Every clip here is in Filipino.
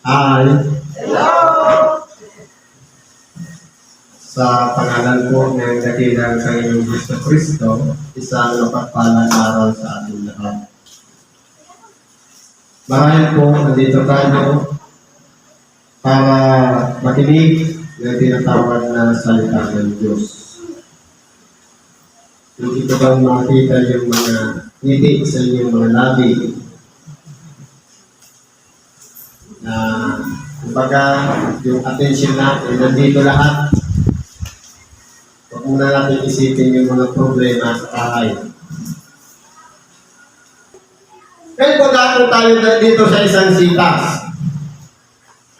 Hi, Hello! sa pangalan po ng dakilang Panginoong Hesus Kristo, isang mapagpalang araw sa ating lahat. Marahil po, nandito tayo para makinig ng tinatawag na salita ng Diyos. Hindi ko bang makita yung mga ngiti sa inyong mga labi na kumbaga yung attention natin, nandito lahat. Huwag muna natin isipin yung mga problema sa bahay. Kaya po dapat tayo dito sa isang sitas.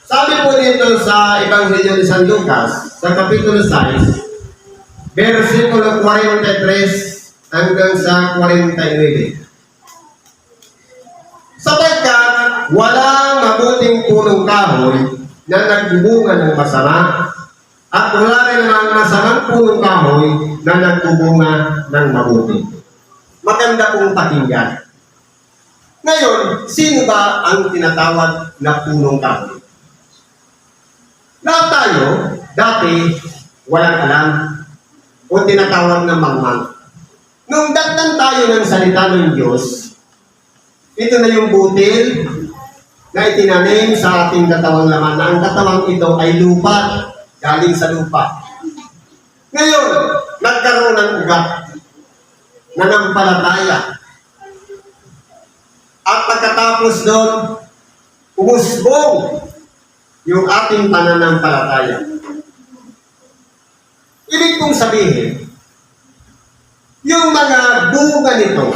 Sabi po dito sa Ebanghelyo ni San Lucas, sa Kapitulo 6, versikulo 43 hanggang sa 49. Sapagkat walang mabuting punong kahoy na nagbubunga ng masama, at wala rin namang masamang punong kahoy na nagbubunga ng mabuti. Maganda pong pakinggan. Ngayon, sino ba ang tinatawag na punong kahoy? Lahat tayo, dati, walang alam o tinatawag na mangmang. Nung dagdan tayo ng salita ng Diyos, ito na yung butil na itinanim sa ating katawang laman. Na ang katawang ito ay lupa, galing sa lupa. Ngayon, nagkaroon ng ugat, nanampalataya. At pagkatapos doon, umusbong yung ating pananampalataya. Ibig kong sabihin, yung mga bunga nito,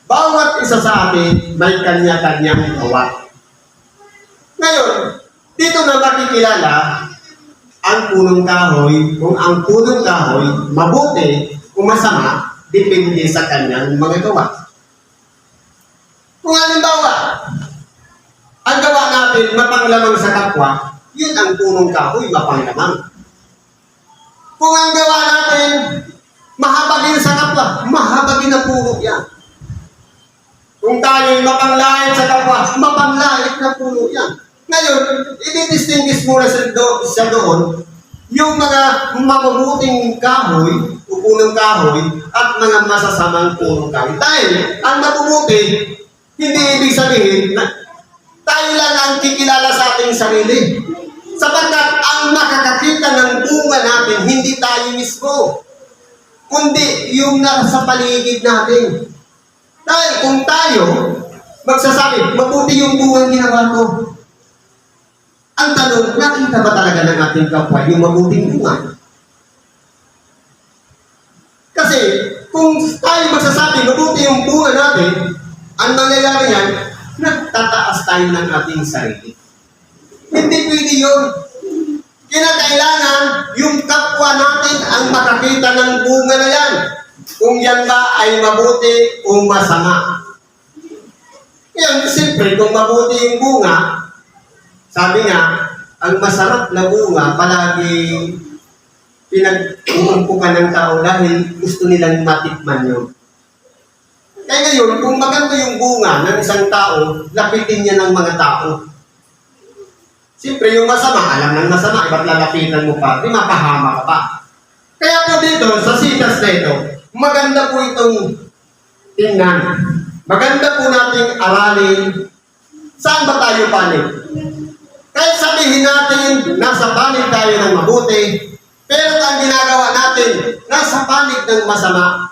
bawat isa sa atin may kanya-kanyang gawa. Ngayon, dito na makikilala ang punong kahoy, kung ang punong kahoy mabuti o masama, depende sa kanyang mga gawa. Kung halimbawa, ang gawa natin mapanglamang sa kapwa, yun ang punong kahoy, mapanglamang. Kung ang gawa natin mahabagin sa kapwa, mahabagin na puno yan. Kung tayo'y mapanglait sa kapwa, mapanglait na puno yan. Ngayon, i-distinguish muna sa doon yung mga mabubuting kahoy o punong kahoy at mga masasamang punong kahoy. Dahil ang mabubuti, hindi ibig sabihin na tayo lang ang kikilala sa ating sarili. Sapagkat ang makakakita ng bunga natin, hindi tayo mismo, kundi yung nasa paligid natin. Dahil kung tayo magsasabi, mabuti yung bunga ginawa ko. Ang tanong, nakita ba talaga ng ating kapwa yung mabuting bunga? Kasi kung tayo magsasabi, mabuti yung bunga natin, ang mangyayari yan, nagtataas tayo ng ating sarili. Hindi pwede yun. Kinakailangan yung kapwa natin ang makakita ng bunga na yan. Kung yan ba ay mabuti o masama. Yan, siyempre, kung mabuti yung bunga, sabi nga, ang masarap na bunga palagi pinag-uumpukan ng tao dahil gusto nilang matikman yun. Kaya ngayon, kung maganda yung bunga ng isang tao, lapitin niya ng mga tao. Siyempre, yung masama, alam ng masama, iba't lalapitan mo pa, di mapahama ka pa. Kaya po dito, sa sitas na ito, maganda po itong tingnan. Maganda po nating aralin. Saan ba tayo panig? Kahit sabihin natin, nasa panig tayo ng mabuti, pero ang ginagawa natin, nasa panig ng masama.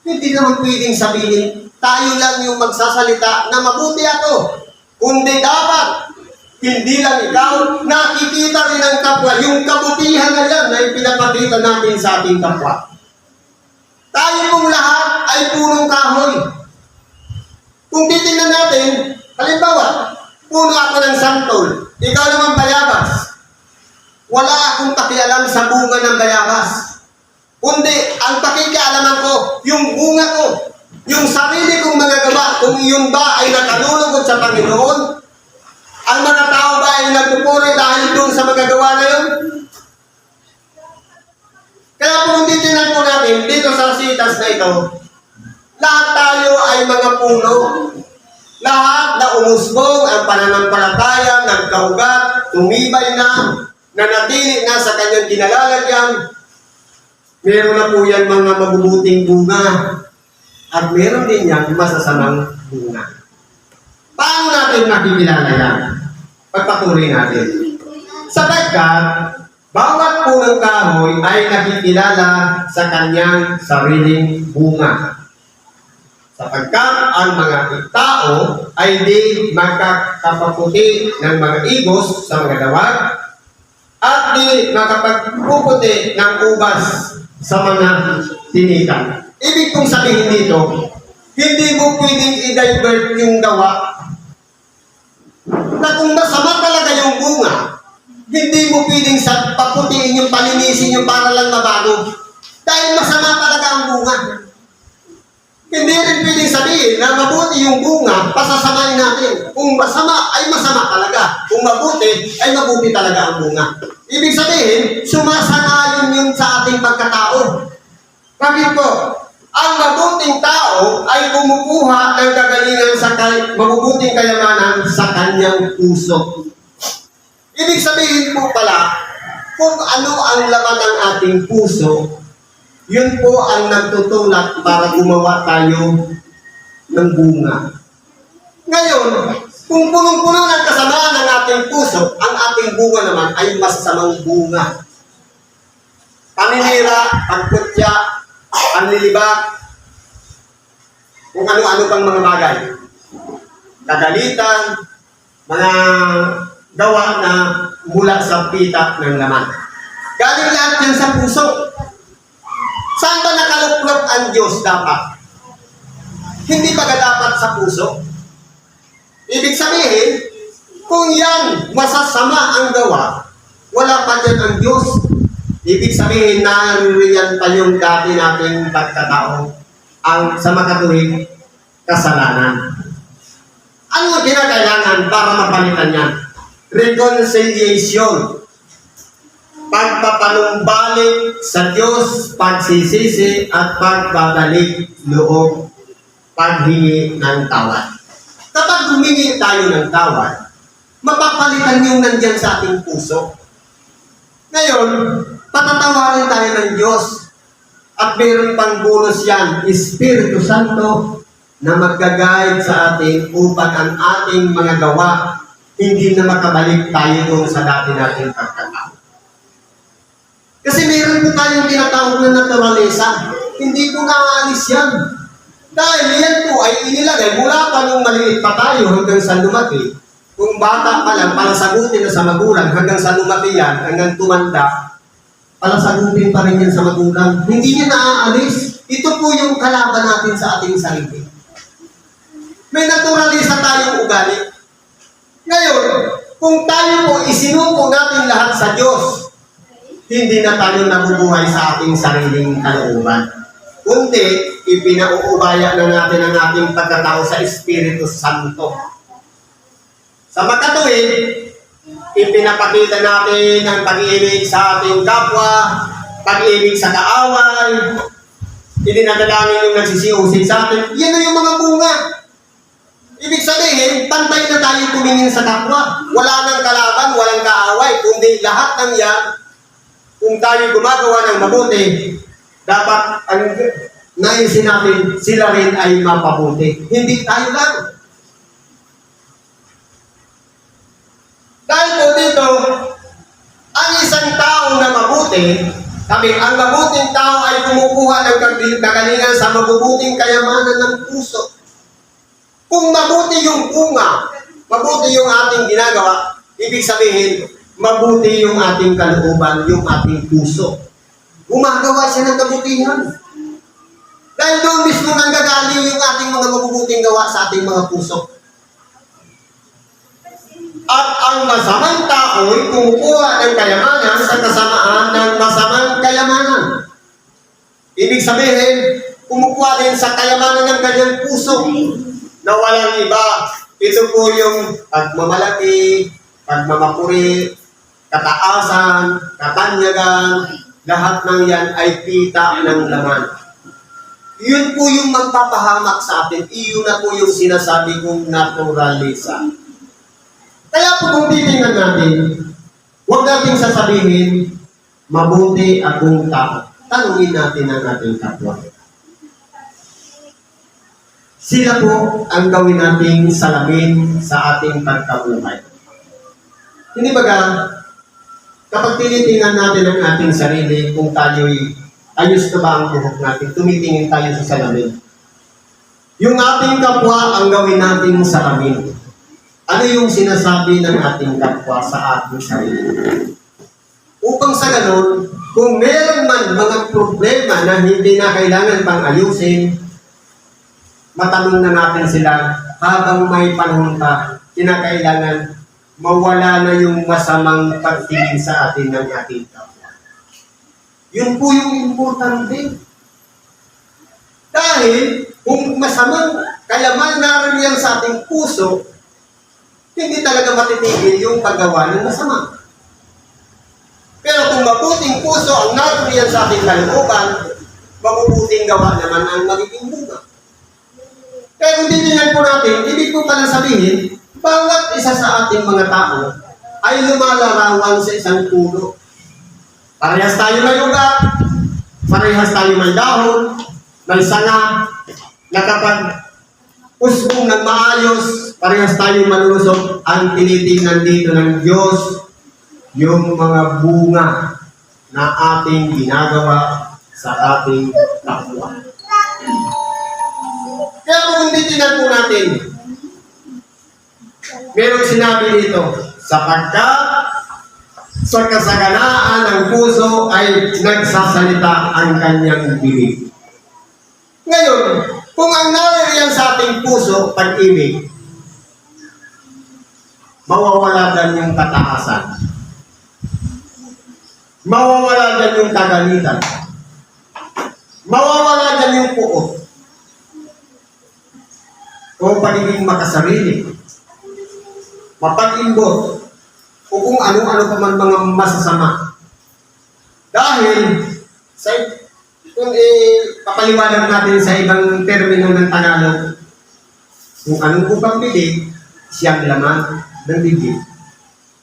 Hindi naman pwedeng sabihin, tayo lang yung magsasalita na mabuti ako. Kundi dapat, hindi lang ikaw, nakikita rin ng kapwa, yung kabutihan na yan na ipinapakita natin sa ating kapwa. Tayo pong lahat ay punong kahoy. Kung titingnan natin, halimbawa, puno ako ng santol, ikaw naman bayabas. Wala akong pakialam sa bunga ng bayabas. Kundi, ang pakikialaman ko, yung bunga ko, yung sarili kong mga gawa, kung yun ba ay nakalulugod sa Panginoon, ang mga tao ba ay nagpupuri dahil doon sa mga gawa na yun? Kaya kung titingnan po natin, dito sa sitas na ito, lahat tayo ay mga puno. Lahat na umusbong ang pananampalataya, nagkaugat, tumibay na, nanatili na sa kanyang kinalalagyan, meron na po yan mga mabubuting bunga at meron din yan masasamang bunga. Paano natin makikilala yan? Pagpatuloy natin. Sapagkat bawat punong kahoy ay nakikilala sa kanyang sariling bunga. Sapagkat ang mga tao ay di magkakapaputi ng mga igos sa mga dawag at di makapagpuputi ng ubas sa mga tinikan. Ibig kong sabihin dito, hindi mo pwedeng i-divert yung gawa na kung masama talaga yung bunga, hindi mo pwedeng paputiin yung palinisin yung para lang mabago. Dahil masama talaga ang bunga. Hindi rin pwedeng sabihin na mabuti yung bunga, pasasamain natin. Kung masama, ay masama talaga. Kung mabuti, ay mabuti talaga ang bunga. Ibig sabihin, sumasanayon yun sa ating pagkatao. Bakit po? Ang mabuting tao ay kumukuha ng kagalingan sa mabubuting kayamanan sa kanyang puso. Ibig sabihin po pala, kung ano ang laman ng ating puso, yun po ang nagtutulak para gumawa tayo ng bunga. Ngayon, kung punong-puno ng kasamaan ng ating puso, ang ating bunga naman ay masasamang bunga. Paninira, pagkutya, panlilibak, kung ano-ano pang mga bagay. Kagalitan, mga gawa na mula sa pita ng laman. Galing lahat yan sa puso. Saan ba nakaluklok ang Diyos dapat? Hindi ba dapat sa puso? Ibig sabihin, kung yan masasama ang gawa, wala pa dyan ang Diyos. Ibig sabihin, naririyan pa yung dati nating pagkatao ang sa makatuwing kasalanan. Ano ang kinakailangan para mapalitan yan? Reconciliation. Pagpapanumbalik sa Diyos, pagsisisi at pagbabalik loob, paghingi ng tawad. Kapag humingi tayo ng tawad, mapapalitan yung nandyan sa ating puso. Ngayon, patatawarin tayo ng Diyos at mayroon pang bonus yan, Espiritu Santo na mag-guide sa atin upang ang ating mga gawa hindi na makabalik tayo doon sa dati nating pagkatao. Kasi meron po tayong tinatawag na naturalesa. Hindi po naaalis yan. Dahil yan po ay inilagay mula pa nung maliit pa tayo hanggang sa lumaki. Kung bata pa lang, palasagutin na sa magulang hanggang sa lumaki yan, hanggang tumanda, palasagutin pa rin yan sa magulang. Hindi niya naaalis. Ito po yung kalaban natin sa ating sarili. May naturalesa tayong ugali. Ngayon, kung tayo po isinuko natin lahat sa Diyos, hindi na tayo nabubuhay sa ating sariling kalooban. Kundi, ipinauubaya na natin ang ating pagkatao sa Espiritu Santo. Sa makatuwid, ipinapakita natin ang pag-ibig sa ating kapwa, pag-ibig sa kaaway, idinadalangin yung nagsisiusin sa atin. Yan na yung mga bunga. Ibig sabihin, pantay na tayo tumingin sa kapwa. Wala nang kalaban, walang kaaway, kundi lahat ng yan, kung tayo gumagawa ng mabuti, dapat ang naisin natin, sila rin ay mapabuti. Hindi tayo lang. Dahil po dito, ang isang tao na mabuti, ang mabuting tao ay kumukuha ng kagalingan sa mabubuting kayamanan ng puso. Kung mabuti yung bunga, mabuti yung ating ginagawa, ibig sabihin, mabuti yung ating kalooban, yung ating puso. Gumagawa siya ng kabutihan. Dahil doon mismo nanggagaling yung ating mga mabubuting gawa sa ating mga puso. At ang masamang tao ay kumukuha ng kayamanan sa kasamaan ng masamang kayamanan. Ibig sabihin, kumukuha din sa kayamanan ng kanyang puso na walang iba. Ito po yung pagmamalaki, pagmamapuri, kataasan, katanyagan, lahat ng yan ay kita ng laman. Yun po yung magpapahamak sa atin. Iyon na po yung sinasabi kong naturalisa. Kaya po kung titingnan natin, huwag nating sasabihin, mabuti akong tao. Tanungin natin ang ating kapwa. Sila po ang gawin nating salamin sa ating pagkabuhay. Hindi ba kapag tinitingnan natin ang ating sarili, kung tayo'y ayos na ba ang buhok natin, tumitingin tayo sa salamin. Yung ating kapwa ang gawin nating salamin. Ano yung sinasabi ng ating kapwa sa ating sarili? Upang sa ganun, kung meron man mga problema na hindi na kailangan pang ayusin, matanong na natin sila habang may panahon pa, kinakailangan mawala na yung masamang pagtingin sa atin ng ating kapwa. Yun po yung importante. Dahil kung masamang kalaman naroon sa ating puso, hindi talaga matitigil yung paggawa ng masama. Pero kung mabuting puso ang naroon sa ating kalooban, mabubuting gawa naman ang magiging bunga. Kaya kung titingnan po natin, ibig po pala sabihin, bawat isa sa ating mga tao ay lumalarawan sa isang puno. Parehas tayo may ugat, parehas tayo may dahon, may sanga, na kapag usbong ng maayos, parehas tayo malusog. Ang tinitingnan dito ng Diyos, yung mga bunga na ating ginagawa sa ating kapwa. Kaya kung titingnan po natin, merong sinabi dito, sapagkat sa kasaganaan ng puso ay nagsasalita ang kanyang bibig. Ngayon, kung ang naririyan sa ating puso, pag-ibig, mawawala din yung kataasan. Mawawala din yung kagalitan. Mawawala din yung puot. O pagiging makasarili. Mapag-imbot, o kung ano-ano pa man mga masasama. Dahil, kung papaliwanag natin sa ibang termino ng Tagalog, kung anong upang bibig, siyang laman ng bibig.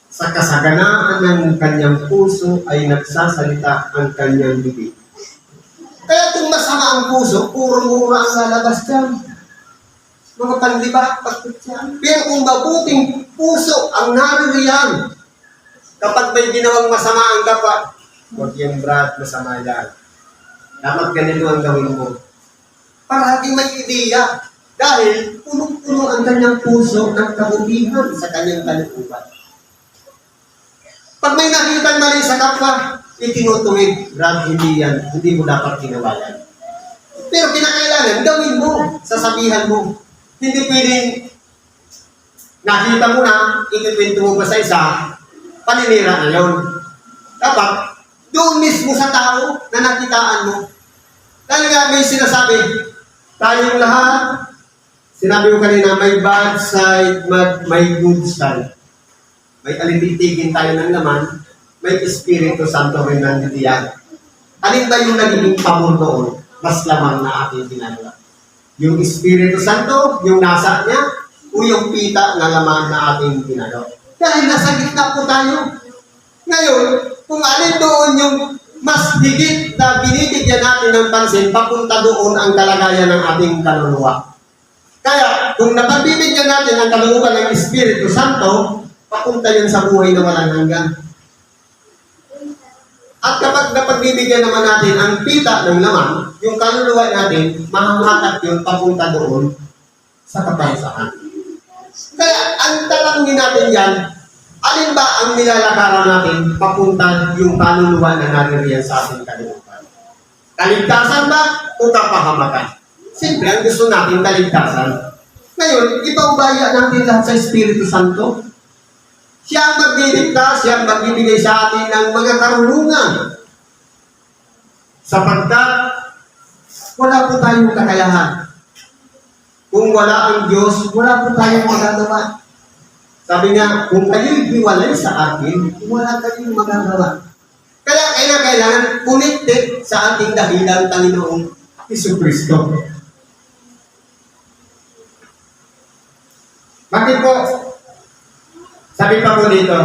Sa kasaganaan ng kanyang puso ay nagsasalita ang kanyang bibig. Kaya kung masama ang puso, puro-mura ang lalabas dyan. Mga panlibat, pagkutyan. Pero kung mabuting puso ang naririyan, kapag may ginawang masama ang kapwa, huwag yung brad, masama yan. Dapat ganito ang gawin mo. Parating may ideya. Dahil punong-puno ang kanyang puso ng kabutihan sa kanyang kalooban. Pag may nakita mali sa kapwa, itinutuwid, brad, hindi yan. Hindi mo dapat ginawa yan. Pero kinakailangan, gawin mo, sasabihan mo. Hindi pwedeng nakita mo na, ikikwento mo pa sa isa, paninira na yun. Dapat, doon mismo sa tao na nakitaan mo. Dahil nga may sinasabi, tayong lahat, sinabi ko kanina, may bad side, may good side. May alititigin tayo ng laman, may Espiritu Santo rin nandito yan. Alin ba yung nagiging pamor doon? Mas lamang na ating ginagawa. Yung Espiritu Santo, yung nasa niya, o yung pita na laman na ating ginagawa. Dahil nasa gitna po tayo. Ngayon, kung alin doon yung mas higit na binibigyan natin ng pansin, papunta doon ang kalagayan ng ating kaluluwa. Kaya, kung napagbibigyan natin ang kalooban ng Espiritu Santo, papunta yun sa buhay na walang hanggan. At kapag napagbibigyan naman natin ang pita ng laman, yung kaluluwa natin, mahahatak yun papunta doon sa kapansahan. Kaya, ang tatanungin natin yan, alin ba ang nilalakaran natin papunta yung kaluluwa na naririyan sa ating kalooban? Kaligtasan ba o kapahamakan? Siyempre, ang gusto natin kaligtasan. Ngayon, ipaubaya natin lahat sa Espiritu Santo. Siya ang magdidikta, siya ang magbibigay sa atin ng mga karunungan. Sapagkat, wala po tayong kakayahan. Kung wala ang Diyos, wala po tayong magagawa. Sabi nga, kung kayo'y hiwalay sa akin, wala kayong magagawa. Kaya kailangan connected sa ating dahilan, Panginoon. Hesus Kristo. Bakit po? Sabi pa po dito,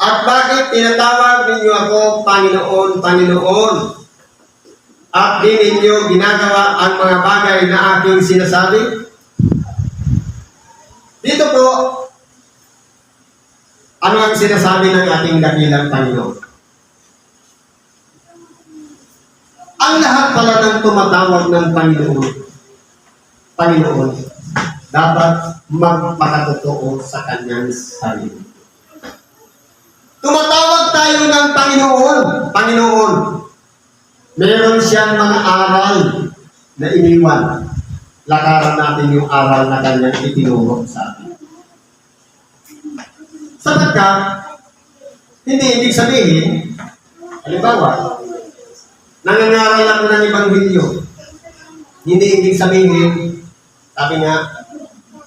at bakit tinatawag ninyo ako Panginoon, Panginoon? At di ninyo ginagawa ang mga bagay na aking sinasabi? Dito po, ano ang sinasabi ng ating dakilang Panginoon? Ang lahat pala ng tumatawag ng Panginoon, dapat magpakatotoo sa kanyang sarili. Tumatawag tayo ng Panginoon. Meron siyang mga aral na iniwan. Lakaran natin yung aral na kanyang itinuro sa atin. Sapagkat, hindi ibig sabihin, halimbawa, nangangaral ako ng Ebanghelyo. Hindi ibig sabihin, sabi nga,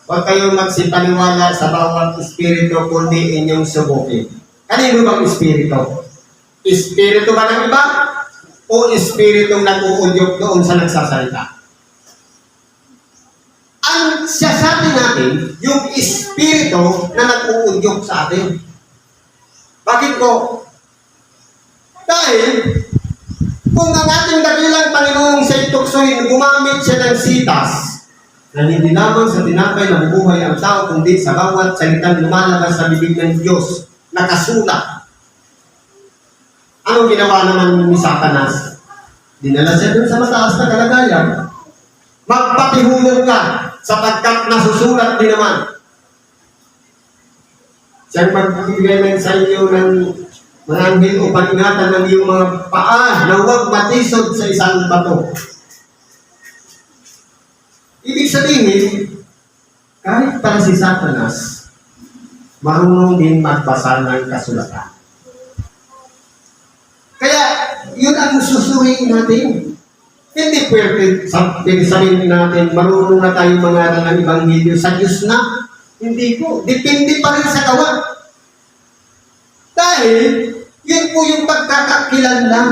huwag kayong magsipaniwala sa bawat espiritu kundi inyong subukin. Kanino bang espiritu? Espiritu ba ng iba? O espiritong nag-uudyok doon sa nagsasalita? Ang siyasabi natin, yung espiritu na nag-uudyok sa atin. Bakit po? Dahil, kung ang ating dakilang Panginoong sa ituksoin, gumamit siya ng sitas, na hindi lamang sa tinapay na bubuhay ang tao, kundi sa bawat salitang lumalabas sa bibig ng Diyos, nakasulat. Anong ginawa naman ni Satanas? Dinala siya dun sa mataas na kalagayan. Magpatihulog ka, sapagkat nasusulat din naman. Siyang magbibigay sa iyo ng mga anghel upang ingatan ng iyong mga paa na huwag matisod sa isang bato. Ibig sabihin, kahit para si Satanas, marunong din magbasa ng kasulatan. Kaya, yun ang susuriin natin. Hindi pwede sabihin natin, marunong na tayo mangaral ng Ebanghelyo sa Diyos na. Hindi po. Depende pa rin sa gawa. Dahil, yun po yung pagkakakilanlan.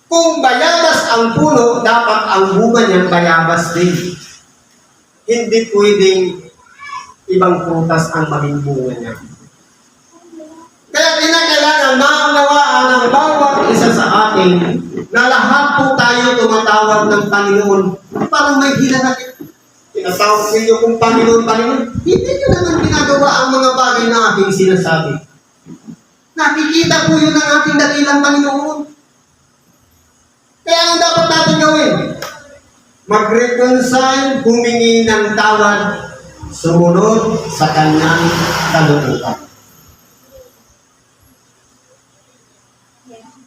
Kung bayabas ang puno, dapat ang bunga niyan bayabas din. Hindi pwedeng ibang prutas ang maging bunga niya. Kaya kinakailangan maunawaan ng bawat isa sa atin na lahat po tayo tumatawag ng Panginoon. Parang may hinanakit. Tinatawag ninyo kung Panginoon. Hindi nyo naman ginagawa ang mga bagay na aking sinasabi. Nakikita po yun ng ating dakilang Panginoon. Kaya ang dapat natin gawin? Mag-reconcile, humingi ng tawad, sumunod sa kanyang kalooban.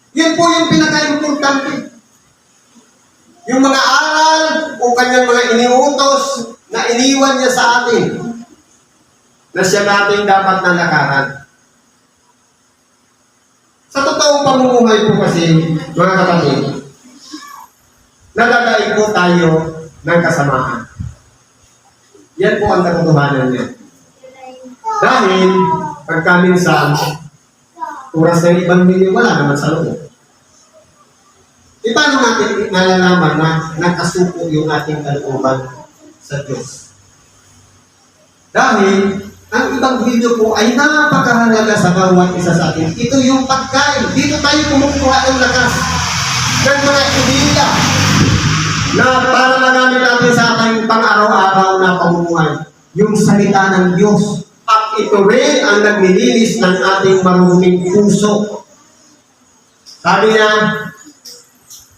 Yun po yung pinaka-importante. Yung mga aral o kanyang mga iniutos na iniwan niya sa atin na siya natin dapat nalakaran. Sa totoong pamumuhay po kasi, mga kapatid, nadadaig po tayo ng kasamahan. Yan po ang katotohanan niya. Dahil, pagka minsan, oras ng Ebanghelyo, wala naman sa loob. Paano natin nalalaman na nakasuko yung ating kalooban sa Diyos? Dahil, ang Ebanghelyo po ay napakahalaga sa bawat isa sa atin. Ito yung pagkain. Dito tayo kumukuha ng lakas ng mga ideya na para magamit natin sa ating pang-araw-araw na pamumuhay. Yung salita ng Diyos. At ito rin ang naglilinis ng ating maruming puso. Sabi niya,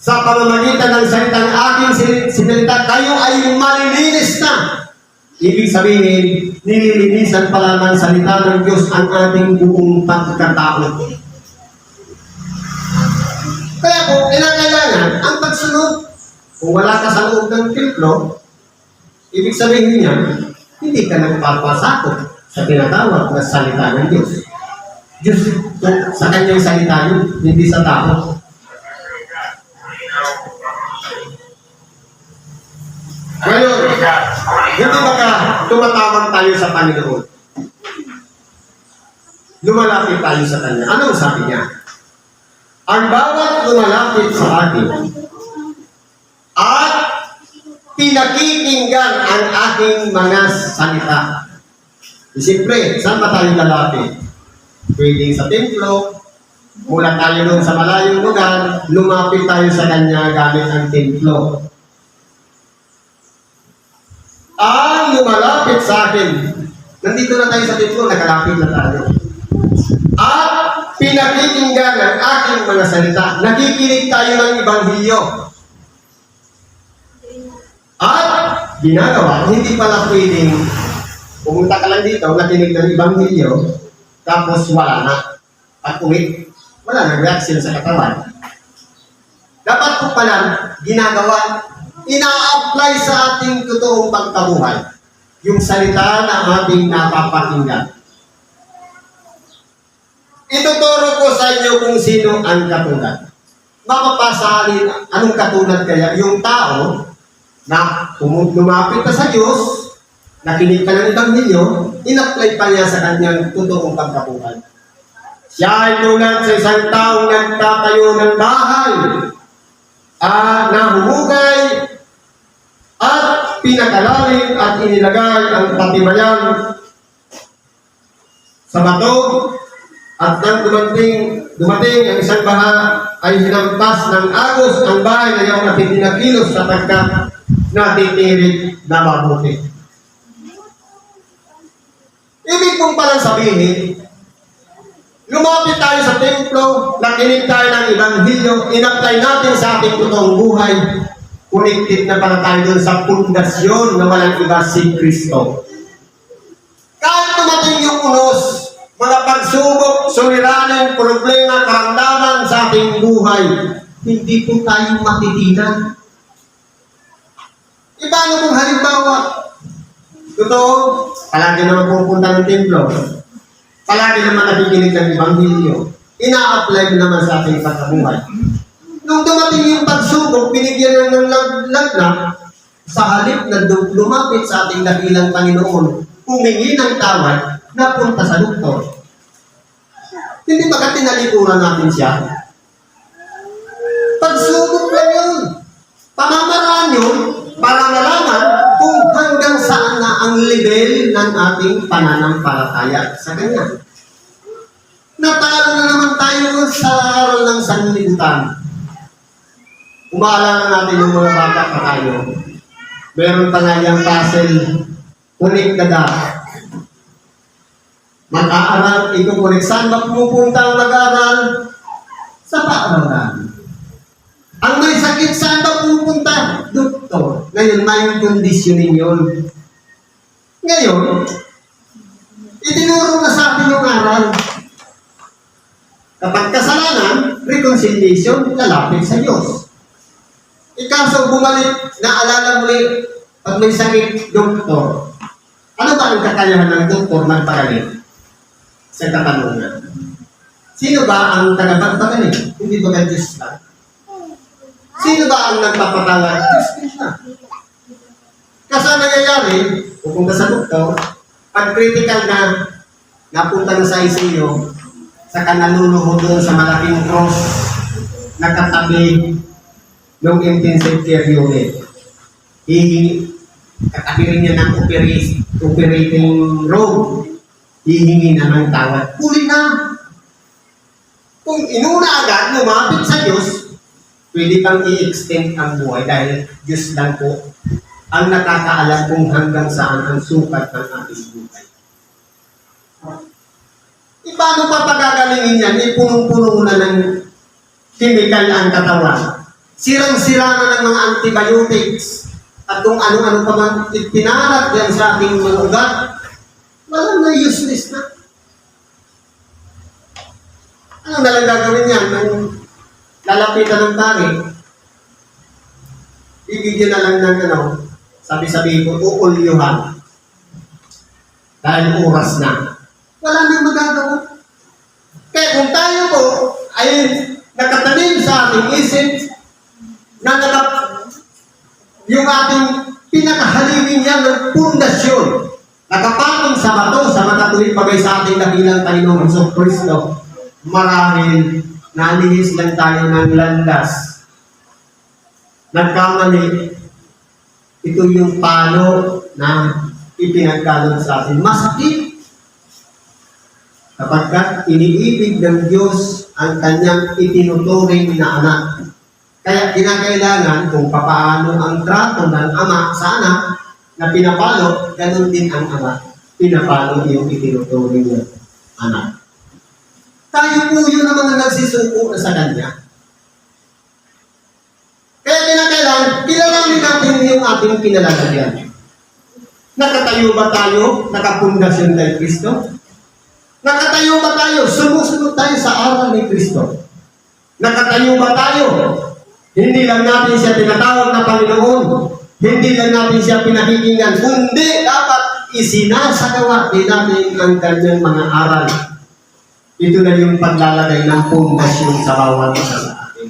sa pamamagitan ng salitang aking sinalita, kayo ay malilinis na. Ibig sabihin, nililinisan pala ng salita ng Diyos ang ating buong pagkatao. Kaya po, kinakailangan ang pagsunod. Kung wala ka sa loob ng templo, ibig sabihin niya, hindi ka nagpapasakot sa tinatawag na salita ng Diyos. Diyos sa kanyang salita yun, hindi sa tao. Ngayon, hindi ba ka tumatawag tayo sa Panginoon? Lumalapit tayo sa Kanya. Anong sabi niya? Ang bawat lumalapit sa atin, at pinakikinggan ang aking mga salita. Siyempre, saan ba tayo lalapit? Pwedeng sa templo, mula tayo doon sa malayong lugar, lumapit tayo sa kanya gamit ang templo. Ang lumalapit sa akin, nandito na tayo sa templo, nakalapit na tayo. At pinakikinggan ang aking mga salita, nakikinig tayo ng Ebanghelyo. At ginagawa, hindi pala pwedeng pumunta ka lang dito, nakinig ng Ebanghelyo, tapos wala na. At uwi, wala na reaction sa katawan. Dapat ko pala ginagawa, ina-apply sa ating totoong pagkabuhay, yung salita na ating napapakinggan. Ituturo ko sa inyo kung sino ang katulad. Mapapasahalin, anong katulad kaya? Yung tao na lumapit ka sa Diyos, nakinig ka ng Ebanghelyo, in-apply pa niya sa kanyang totoong pagkabuhay. Siya ay tulad sa isang taong nagtatayo ng bahay, na humugay, at pinakalalim at inilagay ang patibayan sa bato, at nang dumating ang isang baha, ay hinampas ng agos ang bahay na yaong natin dinakilos sapagkat natitirik na mabuti. Ibig kong palang sabihin, lumapit tayo sa templo, nakinig tayo ng Ebanghelyo, in-apply natin sa ating totoong buhay, connected na pala tayo doon sa pundasyon na walang iba si Kristo. Kahit tumating yung unos, mga pagsubok, suliranin, problema, karamdaman sa ating buhay, hindi po tayo matitinan. Paano kung halimbawa, totoo, palagi naman pupunta ng templo, palagi naman nakikinig ng Ebanghelyo, ina-apply naman sa ating pagkabuhay. Nung dumating yung pagsubok, binigyan ng lagnat, sa halip na lumapit sa ating dakilang Panginoon, humingi ng tawad, napunta sa doktor. Hindi ba tinalikuran natin siya? Pagsubok lang yun. Pamamaraan yun para malaman kung hanggang saan na ang level ng ating pananampalataya sa Kanya. Natalo na naman tayo sa aral ng sanlibutan. Umaalala natin yung mga bata pa tayo. Meron pa nga yung puzzle, kunik na da. Mag-aaral, ikukunik. Saan ba pumupunta ang mag-aaral? Sa paaralan. Ang may sakit, saan ba pumupunta? Doktor. Ngayon, may kondisyonin yun. Ngayon, itinuro na sa atin yung aral. Kapag kasalanan, reconciliation, lalapit sa Diyos. Ikaso bumalik, naalala muli, pag may sakit, doktor. Ano ba ang kakayahan ng doktor magpagaling? Sa katanungan. Sino ba ang tagapagpagaling? Hindi ba Diyos lang? Sino ba ang nagpapatawad? Diyos na. Kasi ang nangyayari, pupunta sa doktor, pag critical na, napunta na sa ICU, saka naluluhod doon sa malaking cross, nakatabi ng intensive care unit. Katabi rin niya ng operating room. Hihingi na ng tawad. Huli na. Kung inuna agad, lumapit sa Diyos, pwede kang i-extend ang buhay dahil Diyos lang po ang nakakaalam kung hanggang saan ang sukat ng ating buhay. Paano pa pagagalingin yan? Punong-puno na ng chemical ang katawan. Sirang-sira na ng mga antibiotics at kung ano-ano pa man itinarat yan sa ating mga ugat, wala na, useless na. Ano na lang gagawin yan? Nang lalapitan ng pari, ibigyan na lang ng sabi-sabi ko, uulyuhan. Dahil oras na. Wala nang magagawa. Kaya kung tayo po ay nakatanim sa ating isip, na yung ating pinakahalingin yan ng pundasyon, nakapatong sa bato, sa matatuwid pagay sa ating dakilang Panginoong Hesus Kristo, marahil nalihis lang tayo ng landas nagkamali, ito yung palo na ipinagkaloob sa atin. Masakit. Kapag iniibig ng Diyos ang kanyang itinuturing na anak. Kaya kinakailangan kung papaano ang trato ng ama sa anak na pinapalo, ganun din ang ama. Pinapalo yung itinuturing na anak. Tayo po yun ang mga nagsisuko sa kanya. Kaya kinakailangan, kilalanin natin yung ating kinalalagyan. Nakatayo ba tayo? Nakapundasyon kay Kristo? Nakatayo ba tayo? Sumusunod tayo sa aral ni Kristo. Nakatayo ba tayo? Hindi lang natin siya tinatawag na Panginoon. Hindi lang natin siya pinakikinggan. Kundi dapat isinasagawa din natin ang kanyang mga aral. Ito na yung paglalagay ng pundasyon sa bawat isa sa atin.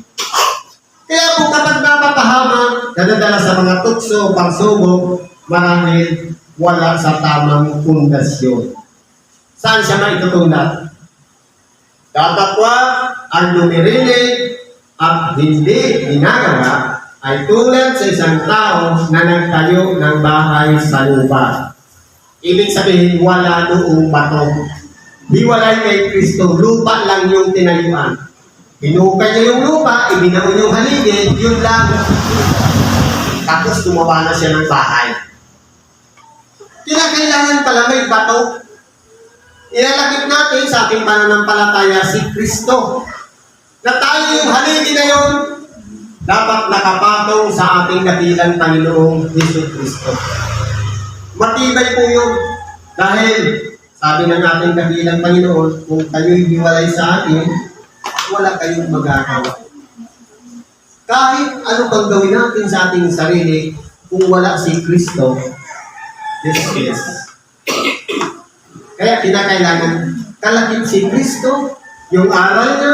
Kaya po kapag napapahamak, nadadala sa mga tukso, pagsubok, marahil wala sa tamang pundasyon. Saan siya maitutunan? Datapwa ang lumirinig at hindi ginagawa ay tulad sa isang tao na nagtayo ng bahay sa lupa. Ibig sabihin, wala noong bato. Hiwalay kay Kristo, lupa lang yung tinayuan. Hinukay niya yung lupa, ibinaon yung haligi, yun lang. Tapos gumawa na siya ng bahay. Kinakailangan pala may bato. Ilalagip natin sa ating pananampalataya si Kristo. Na tayo yung haligi na yun, dapat nakapatong sa ating dakilang Panginoong Hesus Kristo. Matibay po yun. Dahil, sabi ng ating dakilang Panginoon, kung kayo'y hiwalay sa akin, wala kayong magagawa. Kahit ano bang gawin natin sa ating sarili, kung wala si Kristo, this is. Kaya kinakailangan kalakip si Kristo, yung aral niya,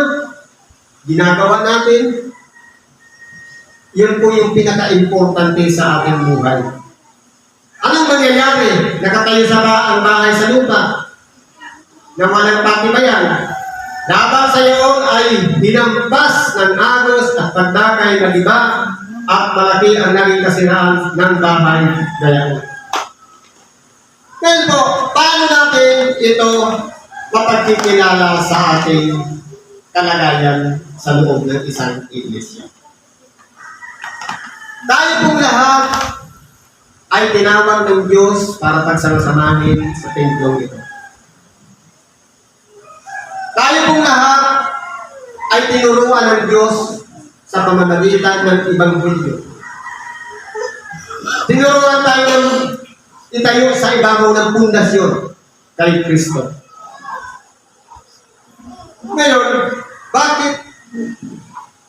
ginagawa natin, yun po yung pinaka-importante sa ating buhay. Anong mangyayari? Nakatayo ang bahay sa lupa na walang patibayan. Dapat sa iyon ay dinampas ng agos at pagdakay na iba at malaki ang naging kasiraan ng bahay na yan. Ngayon po, paano natin ito mapagkikilala sa ating kalagayan sa loob ng isang iglesia? Tayo pong lahat ay tinawag ng Diyos para pagsama-samahin sa templong ito. Tayo pong lahat ay tinuruan ng Diyos sa pamamagitan ng Ebanghelyo. Tinuruan tayo ng itayo sa ibabaw ng pundasyon kay Kristo. Ngayon, bakit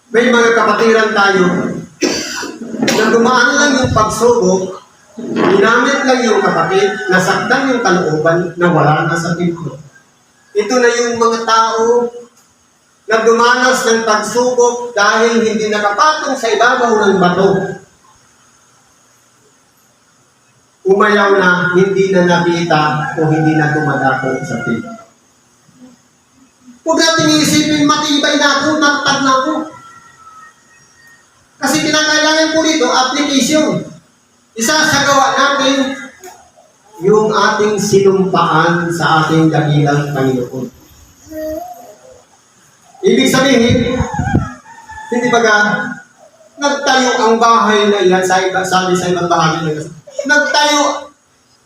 may mga kapatiran tayo na dumaan lang yung pagsubok, ginamit lang yung kapatid, nasaktan yung kalooban na wala na sa templo? Ito na yung mga tao na dumanas ng pagsubok dahil hindi nakapatong sa ibabaw ng bato. Umayaw na, hindi na nakita o hindi na dumadako sa templo. Huwag natin iisipin, matibay na ako, natag na ako. Kasi kinakailangan po dito, application. Isasagawa natin yung ating sinumpaan sa ating dakilang Panginoon. Ibig sabihin, hindi ba nagtayo ang bahay na yan sa ibang bahagi na nagtayo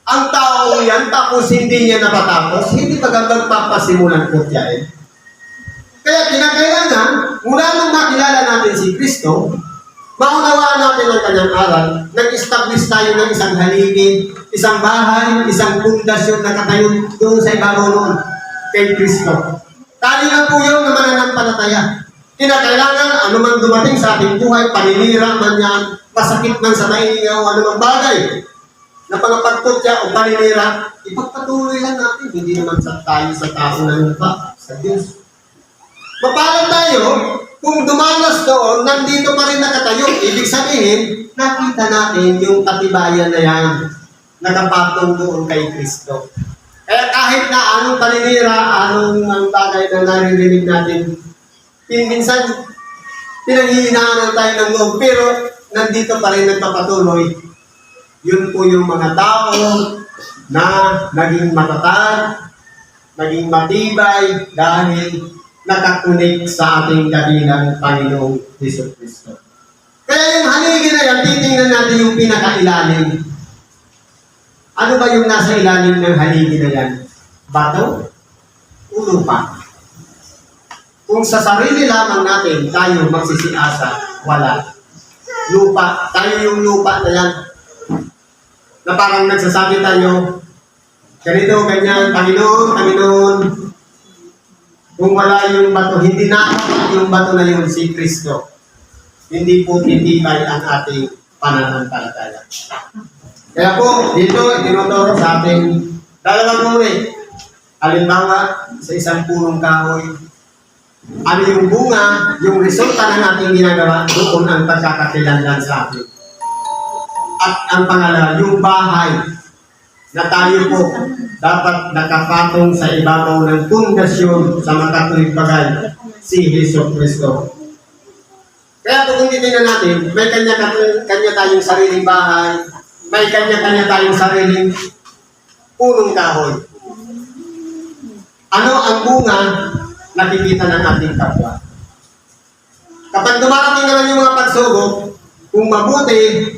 ang tao yan tapos hindi niya napatapos, hindi ba magpapasimulan po tiyain? Kaya kinakailangan, mula nung makilala natin si Kristo, maunawaan natin ang kanyang aral, nag-establish tayo ng isang haligi, isang bahay, isang pundasyon na katayo doon sa ibabaw noon kay Kristo. Tayo na po yung mananampalataya. Kinakailangan, anumang dumating sa ating buhay, paninira man yan, masakit man sa naiingaw, anumang bagay, na pangapagkutya o paninira, ipagpatuloy lang natin, hindi naman sa tayo sa tao na lupa, sa Diyos. Mapalan tayo, kung dumanas doon, nandito pa rin nakatayo. Ibig sabihin, nakita natin yung katibayan na yan, nakapatong doon kay Kristo. Kaya kahit na anong paninira, anong bagay na naririnig natin, minsan, pinanghihinaan tayo ng loob. Pero nandito pa rin nagpapatuloy, yun po yung mga tao na naging matatag, naging matibay dahil nakakunik sa ating dakilang Panginoong Jesucristo. Kaya yung haligi na yan, titingnan natin yung pinakailalim. Ano ba yung nasa ilalim ng haligi na yan? Bato o lupa? Kung sa sarili lamang natin tayo magsisiasa, wala. Lupa, tayo yung lupa na yan. Na parang nagsasabi tayo, ganito, ganyan, Panginoon, Panginoon, kung wala yung bato, hindi na yung bato na yun si Kristo. Hindi po titibay ang ating pananampalataya. Kaya po, dito, tinuturo sa ating dalawang uri. Halimbawa, sa isang punong kahoy, ano yung bunga, yung resulta ng ating ginagawa, doon ang pagkakakilanlan sa atin. At ang pangalawa, yung bahay na tayo po dapat nakapatong sa ibabaw ng pundasyon sa makatuwid bagay, si Hesus Kristo. Kaya po kung titingnan natin, may kanya tayong sariling bahay, may kanya-kanya tayong sariling punong kahoy. Ano ang bunga nakikita ng ating kapwa? Kapag dumarating naman yung mga pagsubok, kung mabuti,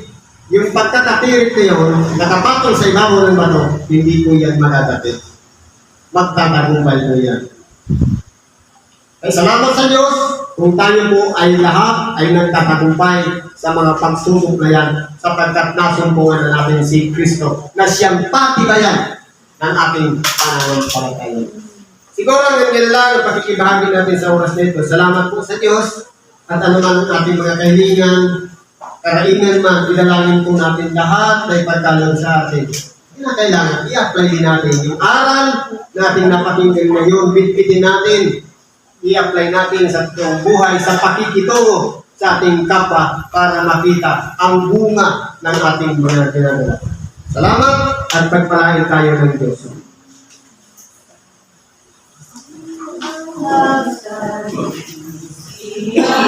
yung pagkakatirik na yun, nakapatong sa ibabaw ng bato, hindi po yan magagapit. Magtatagumpay po yan. Ay salamat sa Diyos kung tayo po ay lahat ay nagtatagumpay sa mga pagsubok na yan sapagkat nasumpungan na natin si Kristo na siyang patibayan ng ating pananampalataya. Siguro ang ganyan lang ang pakikibahagi natin sa oras nito. Salamat po sa Diyos at anuman ang ating mga kahilingan, karaingan man, ilalangin po natin lahat na ipagkaloob sa atin. Kailangan i-apply din natin yung aral natin napakinggan ngayon, bitbitin natin, i-apply natin sa itong buhay, sa pakikitungo sa ating kapwa para makita ang bunga ng ating mga ginagawa. Salamat at pagpalain tayo ng Diyos. Yeah.